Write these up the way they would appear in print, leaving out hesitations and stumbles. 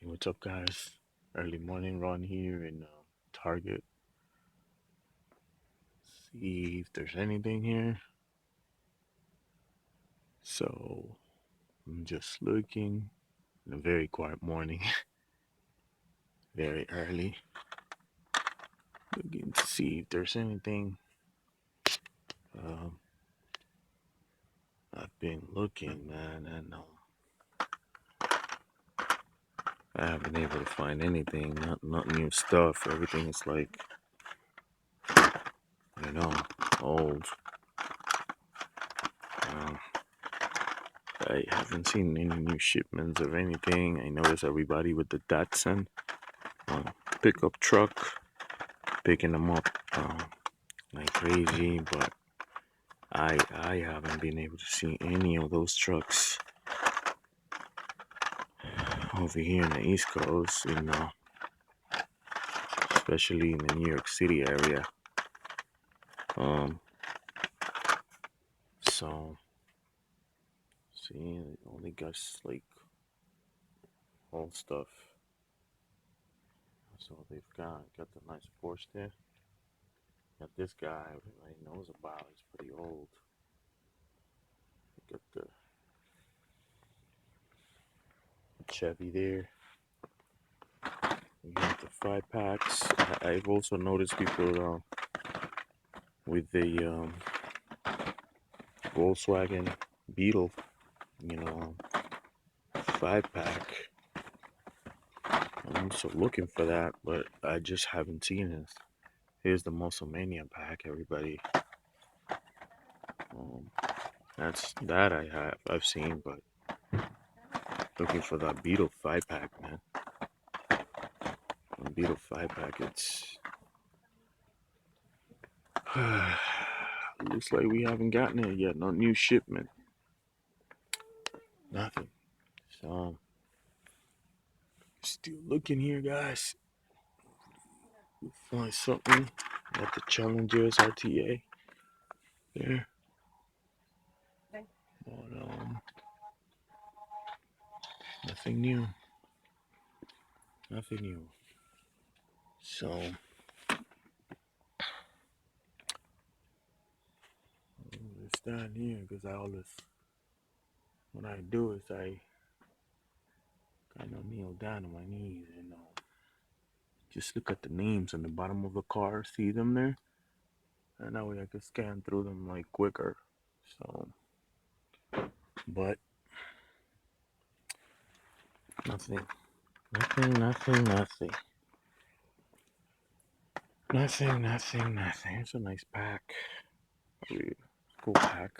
Hey, what's up, guys? Early morning run here in Target. See if there's anything here. So I'm just looking. In a very quiet morning, very early. Looking to see if there's anything. Um, I've been looking, man, and I haven't been able to find anything. Not new stuff. Everything is like, you know, old. Um, I haven't seen any new shipments of anything. I notice everybody with the Datsun pickup truck picking them up like crazy, but I haven't been able to see any of those trucks over here in the East Coast, especially in the New York City area. Um, so see, only got like old stuff. So they've got the nice Porsche there. Got this guy everybody knows about. He's pretty old. Got the Chevy there. We got the 5 packs. I've also noticed people with the Volkswagen Beetle, you know, 5 pack. I'm also looking for that, but I just haven't seen it. Here's the Muscle Mania pack, everybody. Um, that's that I've seen, but looking for that Beetle 5 pack, man. The Beetle 5 pack, it's looks like we haven't gotten it yet. No new shipment, nothing. So still looking here, guys. We'll find something. Got the Challengers RTA there. But nothing new. Nothing new. So let's stand here because I always, what I do is I kind of kneel down on my knees and just look at the names on the bottom of the car, see them there, and that way I can scan through them like quicker. So, but nothing, nothing. It's a nice pack. Really cool pack.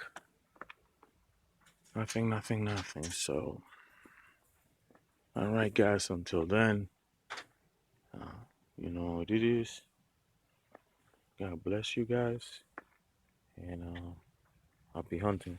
Nothing. So, all right, guys. Until then, you know what it is. God bless you guys, and happy hunting.